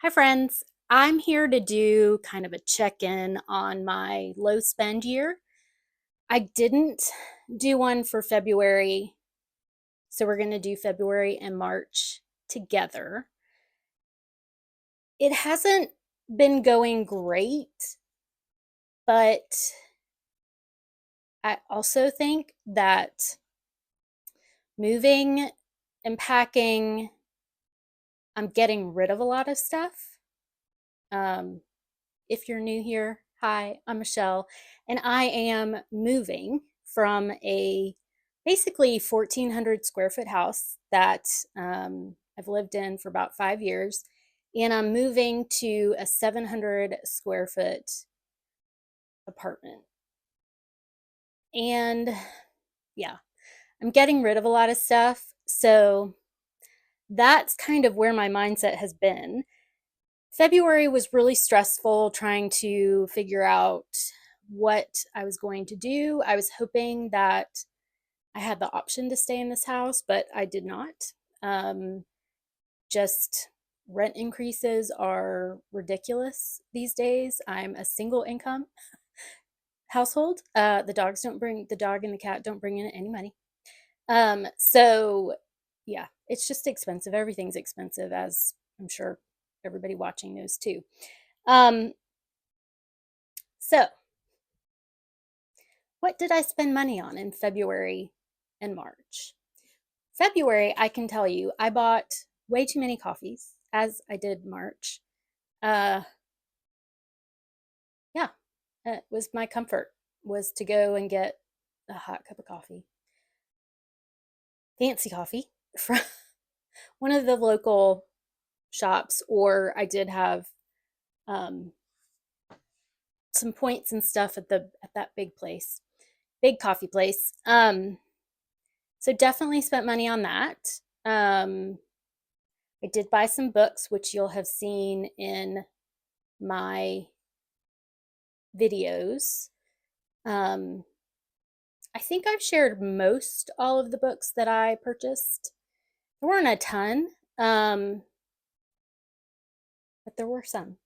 Hi, friends. I'm here to do kind of a check-in on my low spend year. I didn't do one for February, so we're going to do February and March together. It hasn't been going great, but I also think that moving and packing, I'm getting rid of a lot of stuff. Um, If you're new here, hi, I'm Michelle, and I am moving from a basically 1,400 square foot house that I've lived in for about 5 years, and I'm moving to a 700 square foot apartment. And yeah, I'm getting rid of a lot of stuff. So that's kind of where my mindset has been. February was really stressful trying to figure out what I was going to do. I was hoping that I had the option to stay in this house, but I did not. Um, just rent increases are ridiculous these days. I'm a single income household. The dog and the cat don't bring in any money. So yeah, it's just expensive. Everything's expensive, as I'm sure everybody watching knows too. Um, so what did I spend money on in February and March? February, I can tell you, I bought way too many coffees, as I did March. Uh, yeah, it was my comfort was to go and get a hot cup of coffee, fancy coffee from one of the local shops, or I did have um, some points and stuff at that big coffee place. So definitely spent money on that. Um, I did buy some books, which you'll have seen in my videos. Um, I think I've shared most all of the books that I purchased. There weren't a ton, um, but there were some.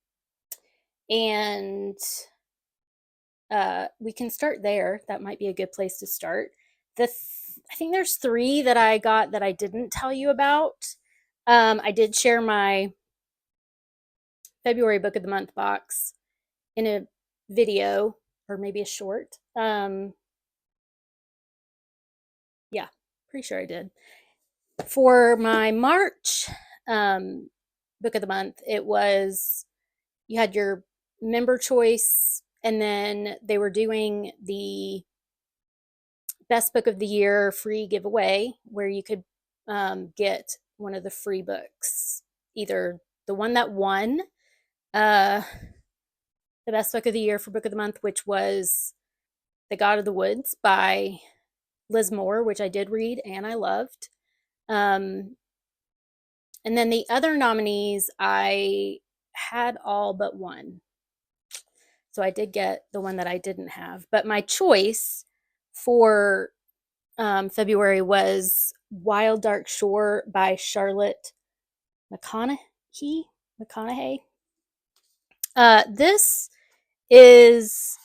And we can start there. That might be a good place to start. I think there's three that I got that I didn't tell you about. I did share my February book of the month box in a video or maybe a short. Yeah, pretty sure I did. For my March um, book of the month, it was you had your member choice, and then they were doing the best book of the year free giveaway where you could get one of the free books, either the one that won uh, the best book of the year for book of the month, which was The God of the Woods by Liz Moore, which I did read and I loved. Um, and then the other nominees, I had all but one. So I did get the one that I didn't have. But my choice for February was Wild Dark Shore by Charlotte McConaughey. McConaughey. This is,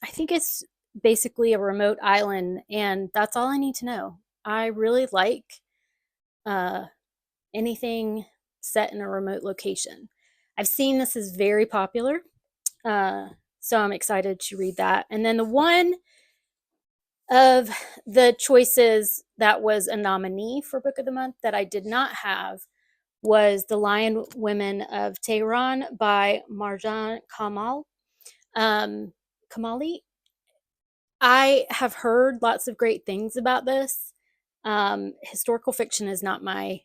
I think it's basically a remote island, and that's all I need to know. I really like uh, anything set in a remote location. I've seen this is very popular, so I'm excited to read that. And then the one of the choices that was a nominee for Book of the Month that I did not have was The Lion Women of Tehran by Marjan Kamali. I have heard lots of great things about this. Historical fiction is not my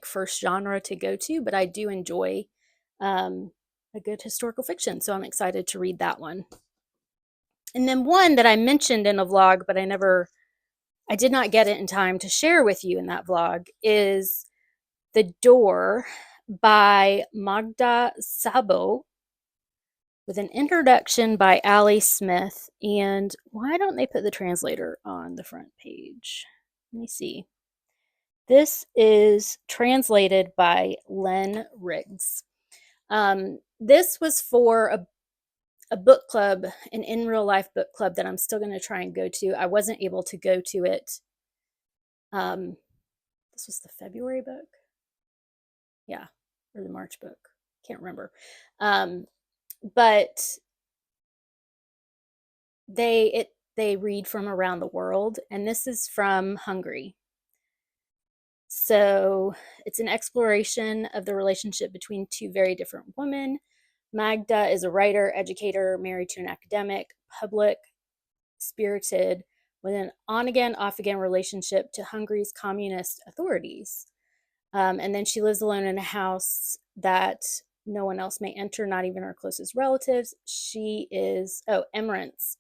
first genre to go to, but I do enjoy a good historical fiction, so I'm excited to read that one. And then one that I mentioned in a vlog, but I did not get it in time to share with you in that vlog, is The Door by Magda Sabo, with an introduction by Ali Smith. And why don't they put the translator on the front page? Let me see. This is translated by Len Riggs. This was for a book club, an in real life book club that I'm still going to try and go to. I wasn't able to go to it. This was the February book. Yeah, or the March book. Can't remember. But they read from around the world, and this is from Hungary. So it's an exploration of the relationship between two very different women. Magda is a writer, educator, married to an academic, public spirited, with an on again, off again relationship to Hungary's communist authorities. And then she lives alone in a house that no one else may enter, not even her closest relatives. She is, Emrance.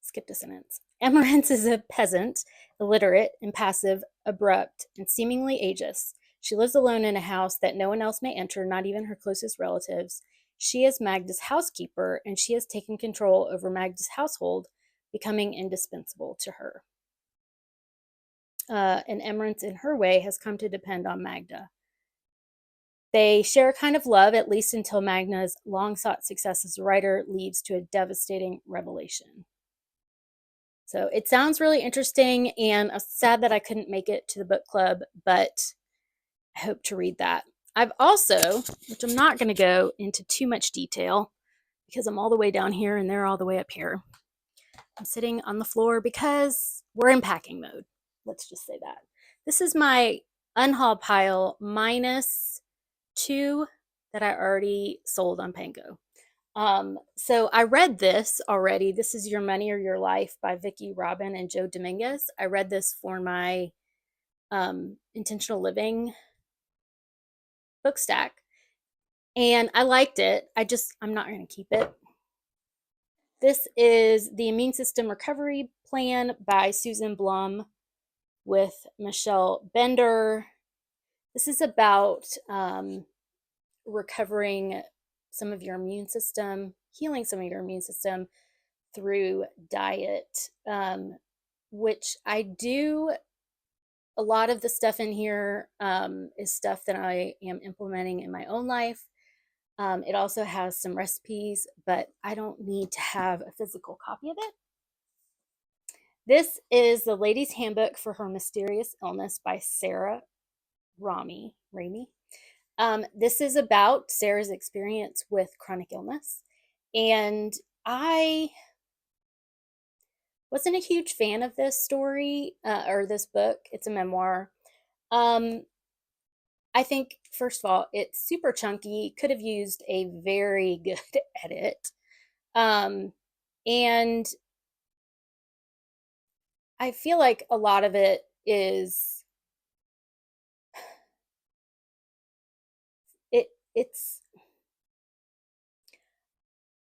Skipped a sentence. Emrance is a peasant, illiterate, impassive, abrupt, and seemingly ageist. She lives alone in a house that no one else may enter, not even her closest relatives. She is Magda's housekeeper, and she has taken control over Magda's household, becoming indispensable to her. And Emrance, in her way, has come to depend on Magda. They share a kind of love, at least until Magda's long-sought success as a writer leads to a devastating revelation. So it sounds really interesting, and I'm sad that I couldn't make it to the book club, but I hope to read that. I've also, which I'm not going to go into too much detail because I'm all the way down here and they're all the way up here. I'm sitting on the floor because we're in packing mode. Let's just say that. This is my unhaul pile minus 2 that I already sold on Pango. So I read this already. This is Your Money or Your Life by Vicki Robin and Joe Dominguez. I read this for my intentional living book stack, and I liked it. I'm not going to keep it. This is The Immune System Recovery Plan by Susan Blum with Michele Bender. This is about recovering some of your immune system, healing some of your immune system through diet, which I do. A lot of the stuff in here is stuff that I am implementing in my own life. It also has some recipes, but I don't need to have a physical copy of it. This is The Lady's Handbook for Her Mysterious Illness by Sarah Ramey. This is about Sarah's experience with chronic illness. And I wasn't a huge fan of this story or this book. It's a memoir. I think, first of all, it's super chunky, could have used a very good edit. And I feel like a lot of it is it's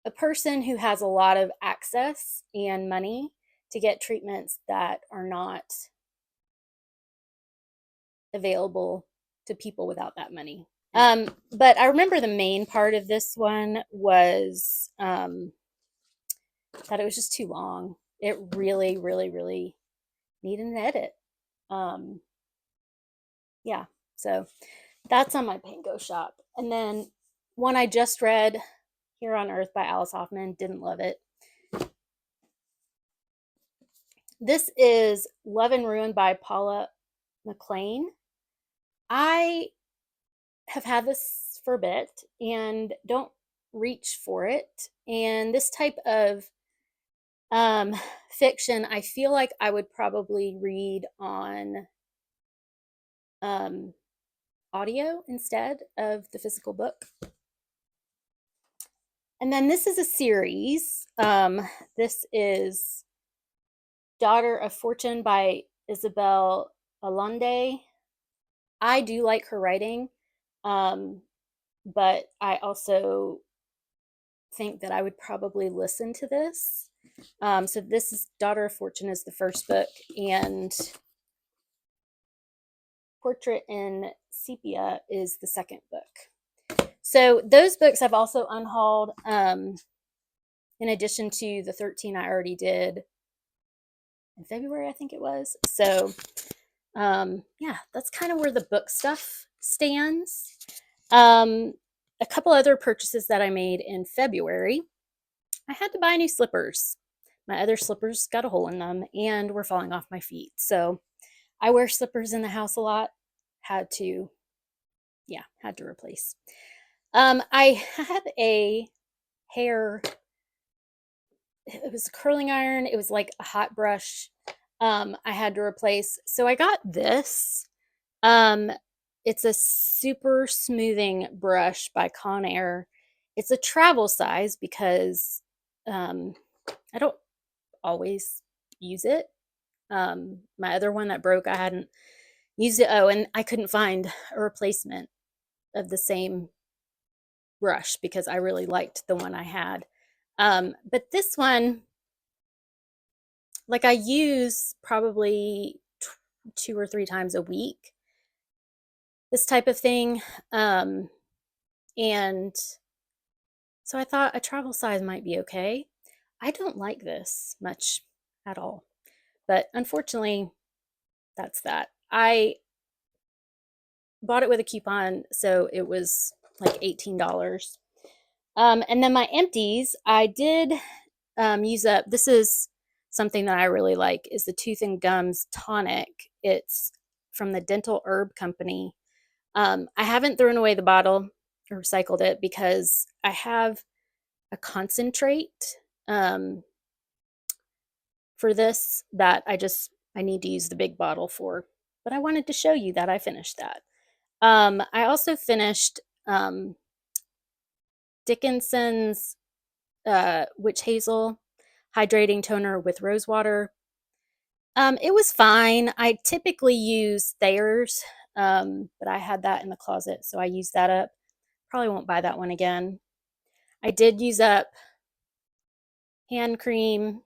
a person who has a lot of access and money to get treatments that are not available to people without that money. But I remember the main part of this one was that it was just too long. It really, really, really needed an edit. Yeah, so that's on my Pango shop. And then one I just read, Here on Earth by Alice Hoffman, didn't love it. This is Love and Ruin by Paula McLean. I have had this for a bit and don't reach for it. And this type of fiction, I feel like I would probably read on audio instead of the physical book. And then this is a series. This is Daughter of Fortune by Isabel Allende. I do like her writing, but I also think that I would probably listen to this. So this is Daughter of Fortune is the first book, and Portrait in Sepia is the second book. So those books I've also unhauled, in addition to the 13 I already did in February, I think it was. So yeah, that's kind of where the book stuff stands. a couple other purchases that I made in February. I had to buy new slippers. My other slippers got a hole in them and were falling off my feet. So I wear slippers in the house a lot. Had to replace. I had a hair, it was a curling iron. It was like a hot brush. I had to replace. So I got this. It's a super smoothing brush by Conair. It's a travel size because I don't always use it. My other one that broke, I hadn't used it. Oh, and I couldn't find a replacement of the same brush because I really liked the one I had. But this one, like, I use probably 2 or 3 times a week, this type of thing. And so I thought a travel size might be okay. I don't like this much at all, but unfortunately, that's that. I bought it with a coupon, so it was like $18. And then my empties, I did use up. This is something that I really like, is the Tooth and Gums tonic. It's from the Dental Herb Company. I haven't thrown away the bottle or recycled it because I have a concentrate for this that I need to use the big bottle for. But I wanted to show you that I finished that. I also finished Dickinson's Witch Hazel hydrating toner with rose water. It was fine. I typically use Thayer's, but I had that in the closet, so I used that up. Probably won't buy that one again. I did use up hand cream,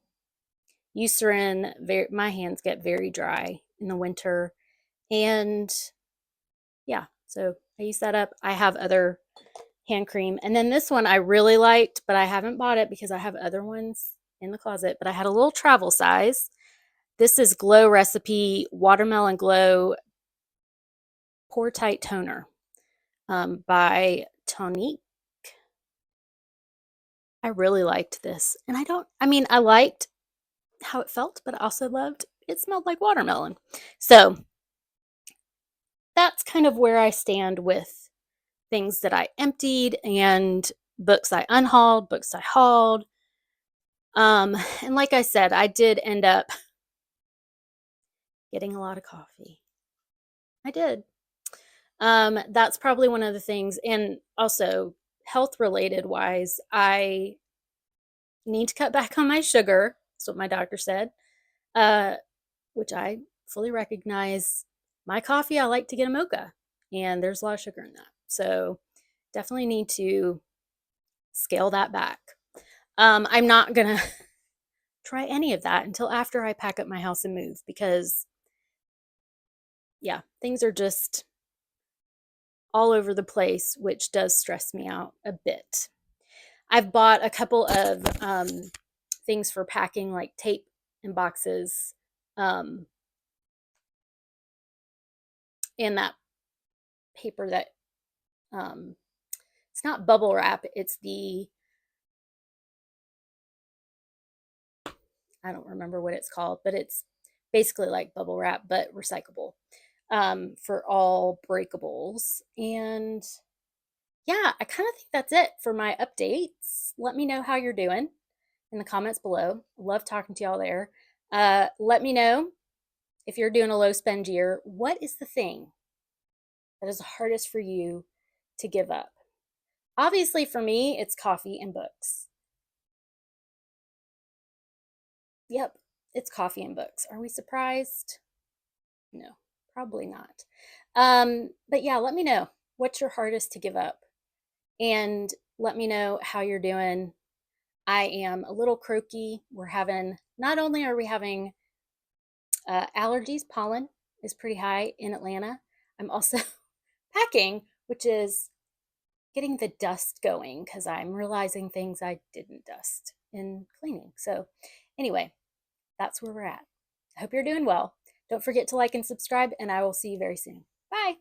Eucerin. My hands get very dry in the winter, and yeah, so I used that up. I have other hand cream, and then this one I really liked, but I haven't bought it because I have other ones in the closet. But I had a little travel size. This is Glow Recipe Watermelon Glow Pore Tight Toner by Tonique. I really liked this. And I liked how it felt, but I also loved it smelled like watermelon. So that's kind of where I stand with things that I emptied and books I unhauled, books I hauled. And like I said, I did end up getting a lot of coffee. I did. That's probably one of the things. And also, health related wise, I need to cut back on my sugar. That's what my doctor said, which I fully recognize. My coffee, I like to get a mocha, and there's a lot of sugar in that. So definitely need to scale that back. I'm not going to try any of that until after I pack up my house and move because, yeah, things are just all over the place, which does stress me out a bit. I've bought a couple of things for packing, like tape and boxes, and that paper that it's not bubble wrap, it's I don't remember what it's called, but it's basically like bubble wrap but recyclable, for all breakables. And yeah, I kind of think that's it for my updates. Let me know how you're doing in the comments below. Love talking to y'all there. Let me know if you're doing a low spend year. What is the thing that is the hardest for you to give up? Obviously, for me, it's coffee and books. Yep, it's coffee and books. Are we surprised? No, probably not. But yeah, let me know what's your hardest to give up, and let me know how you're doing. I am a little croaky. Not only are we having allergies, pollen is pretty high in Atlanta. I'm also packing, which is getting the dust going because I'm realizing things I didn't dust in cleaning. So anyway, that's where we're at. I hope you're doing well. Don't forget to like and subscribe, and I will see you very soon. Bye.